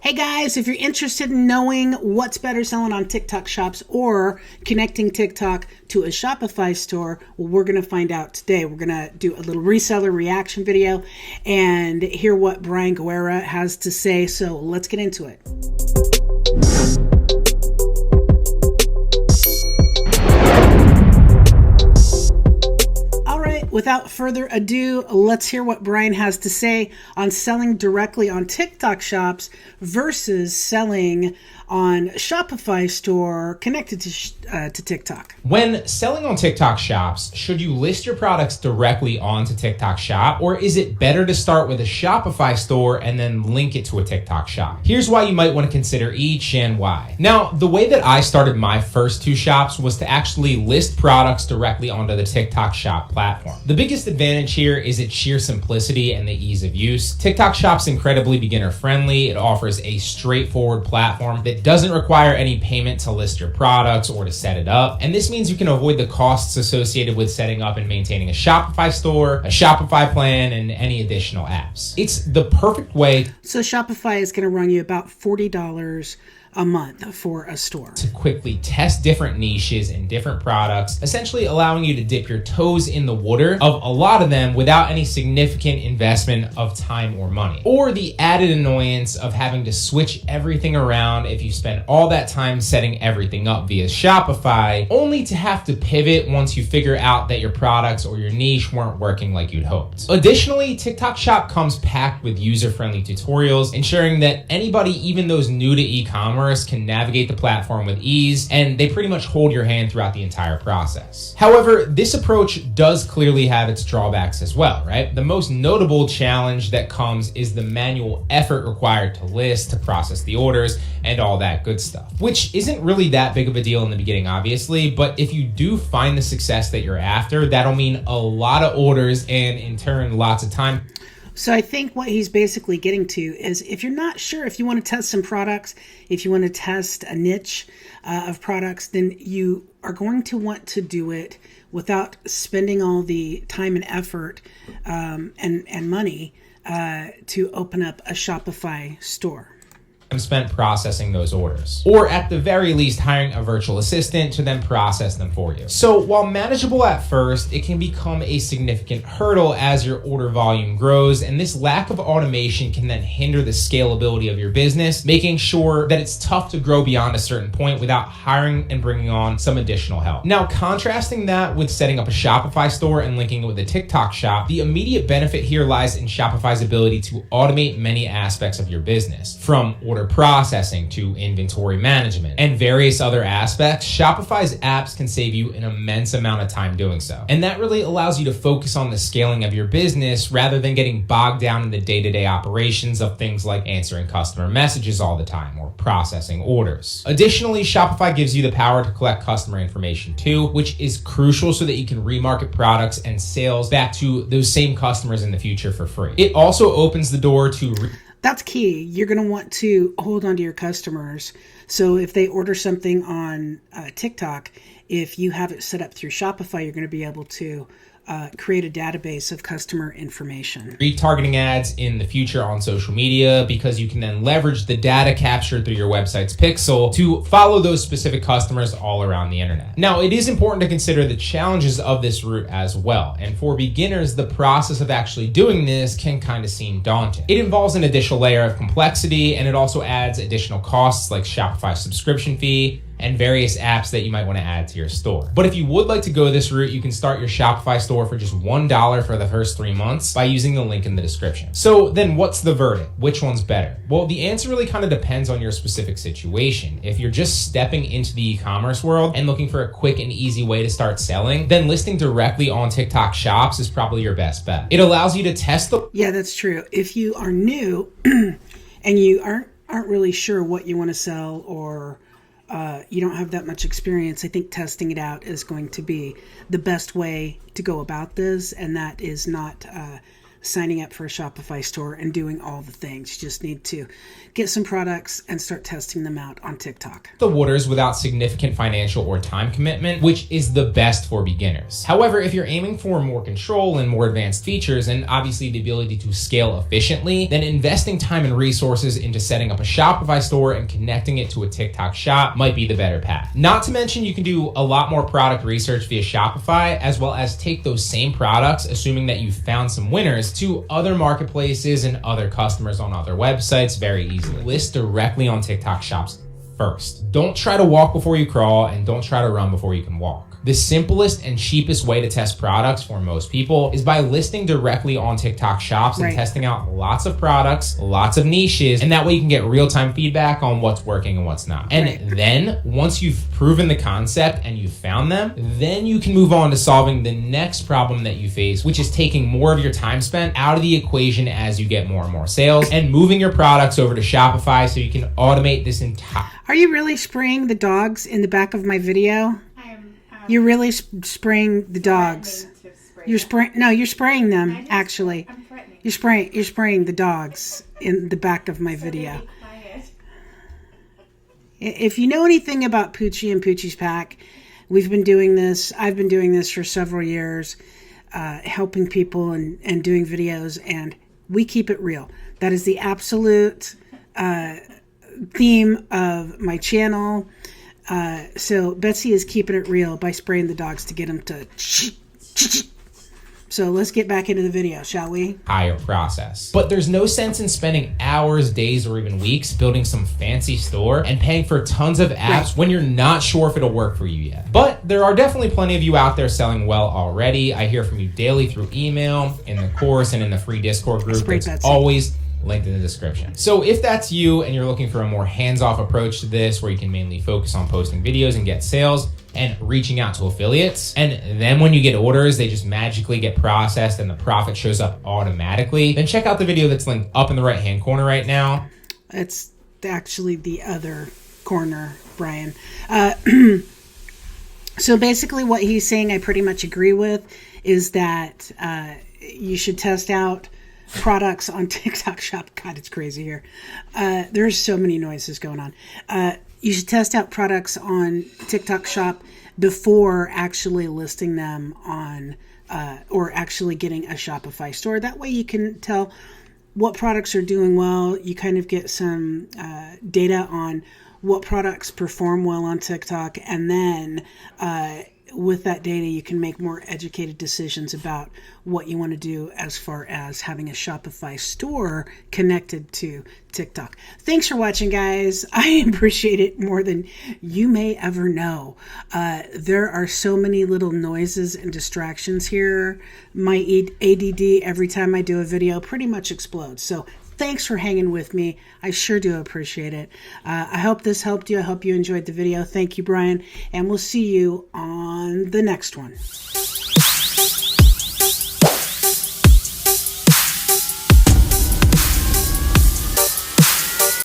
Hey guys, if you're interested in knowing what's better selling on TikTok shops or connecting TikTok to a Shopify store, well, we're going to find out today. We're going to do a little reseller reaction video and hear what Brian Guerra has to say. So let's get into it. Without further ado, let's hear what Brian has to say on selling directly on TikTok shops versus selling on Shopify store connected to TikTok. When selling on TikTok shops, should you list your products directly onto TikTok shop, or is it better to start with a Shopify store and then link it to a TikTok shop? Here's why you might want to consider each and why. Now, the way that I started my first two shops was to actually list products directly onto the TikTok shop platform. The biggest advantage here is its sheer simplicity and the ease of use. TikTok shop's incredibly beginner friendly. It offers a straightforward platform that doesn't require any payment to list your products or to set it up. And this means you can avoid the costs associated with setting up and maintaining a Shopify store, a Shopify plan, and any additional apps. It's the perfect way. So Shopify is going to run you about $40 a month for a store to quickly test different niches and different products, essentially allowing you to dip your toes in the water of a lot of them without any significant investment of time or money, or the added annoyance of having to switch everything around if you spend all that time setting everything up via Shopify, only to have to pivot once you figure out that your products or your niche weren't working like you'd hoped. Additionally, TikTok Shop comes packed with user-friendly tutorials, ensuring that anybody, even those new to e-commerce, can navigate the platform with ease, and they pretty much hold your hand throughout the entire process. However, this approach does clearly have its drawbacks as well, right? The most notable challenge that comes is the manual effort required to list, to process the orders, and all that good stuff, which isn't really that big of a deal in the beginning, obviously, but if you do find the success that you're after, that'll mean a lot of orders and in turn, lots of time. So I think what he's basically getting to is if you're not sure if you want to test some products, if you want to test a niche of products, then you are going to want to do it without spending all the time and effort and money to open up a Shopify store. Spent processing those orders, or at the very least hiring a virtual assistant to then process them for you. So while manageable at first, it can become a significant hurdle as your order volume grows, and this lack of automation can then hinder the scalability of your business, making sure that it's tough to grow beyond a certain point without hiring and bringing on some additional help. Now, contrasting that with setting up a Shopify store and linking it with a TikTok shop, the immediate benefit here lies in Shopify's ability to automate many aspects of your business, from order processing to inventory management and various other aspects. Shopify's apps can save you an immense amount of time doing so. And that really allows you to focus on the scaling of your business rather than getting bogged down in the day-to-day operations of things like answering customer messages all the time or processing orders. Additionally, Shopify gives you the power to collect customer information too, which is crucial so that you can remarket products and sales back to those same customers in the future for free. It also opens the door to That's key. You're going to want to hold on to your customers. So if they order something on TikTok, if you have it set up through Shopify, you're going to be able to create a database of customer information. Retargeting ads in the future on social media, because you can then leverage the data captured through your website's pixel to follow those specific customers all around the internet. Now, it is important to consider the challenges of this route as well. And for beginners, the process of actually doing this can kind of seem daunting. It involves an additional layer of complexity, and it also adds additional costs like Shopify subscription fee and various apps that you might want to add to your store. But if you would like to go this route, you can start your Shopify store for just $1 for the first 3 months by using the link in the description. So then what's the verdict? Which one's better? Well, the answer really kind of depends on your specific situation. If you're just stepping into the e-commerce world and looking for a quick and easy way to start selling, then listing directly on TikTok shops is probably your best bet. It allows you to test the... Yeah, that's true. If you are new and you aren't really sure what you want to sell, or you don't have that much experience, I think testing it out is going to be the best way to go about this, and that is not signing up for a Shopify store and doing all the things. You just need to get some products and start testing them out on TikTok. The waters without significant financial or time commitment, which is the best for beginners. However, if you're aiming for more control and more advanced features and obviously the ability to scale efficiently, then investing time and resources into setting up a Shopify store and connecting it to a TikTok shop might be the better path. Not to mention you can do a lot more product research via Shopify, as well as take those same products, assuming that you've found some winners, to other marketplaces and other customers on other websites very easily. List directly on TikTok shops first. Don't try to walk before you crawl, and don't try to run before you can walk. The simplest and cheapest way to test products for most people is by listing directly on TikTok shops and testing out lots of products, lots of niches, and that way you can get real-time feedback on what's working and what's not. And then once you've proven the concept and you've found them, then you can move on to solving the next problem that you face, which is taking more of your time spent out of the equation as you get more and more sales and moving your products over to Shopify so you can automate this entire... Are you really spraying the dogs in the back of my video? You're really spraying the dogs. You're spraying them, actually. You're spraying the dogs in the back of my video. If you know anything about Poochie and Poochie's Pack, we've been doing this. I've been doing this for several years, helping people and doing videos, and we keep it real. That is the absolute theme of my channel. So Betsy is keeping it real by spraying the dogs to get them to... So let's get back into the video, shall we? Higher process. But there's no sense in spending hours, days, or even weeks building some fancy store and paying for tons of apps when you're not sure if it'll work for you yet. But there are definitely plenty of you out there selling well already. I hear from you daily through email, in the course, and in the free Discord group. That's always linked in the description. So if that's you and you're looking for a more hands-off approach to this, where you can mainly focus on posting videos and get sales and reaching out to affiliates, and then when you get orders, they just magically get processed and the profit shows up automatically, then check out the video that's linked up in the right-hand corner right now. It's actually the other corner, Brian. So basically what he's saying, I pretty much agree with, is that you should test out products on TikTok shop. God, it's crazy here. There's so many noises going on. You should test out products on TikTok shop before actually listing them on or actually getting a Shopify store. That way you can tell what products are doing well. You kind of get some data on what products perform well on TikTok, and then with that data, you can make more educated decisions about what you want to do as far as having a Shopify store connected to TikTok. Thanks for watching, guys. I appreciate it more than you may ever know. There are so many little noises and distractions here. My ADD, every time I do a video, pretty much explodes. So thanks for hanging with me. I sure do appreciate it. I hope this helped you. I hope you enjoyed the video. Thank you, Brian. And we'll see you on the next one.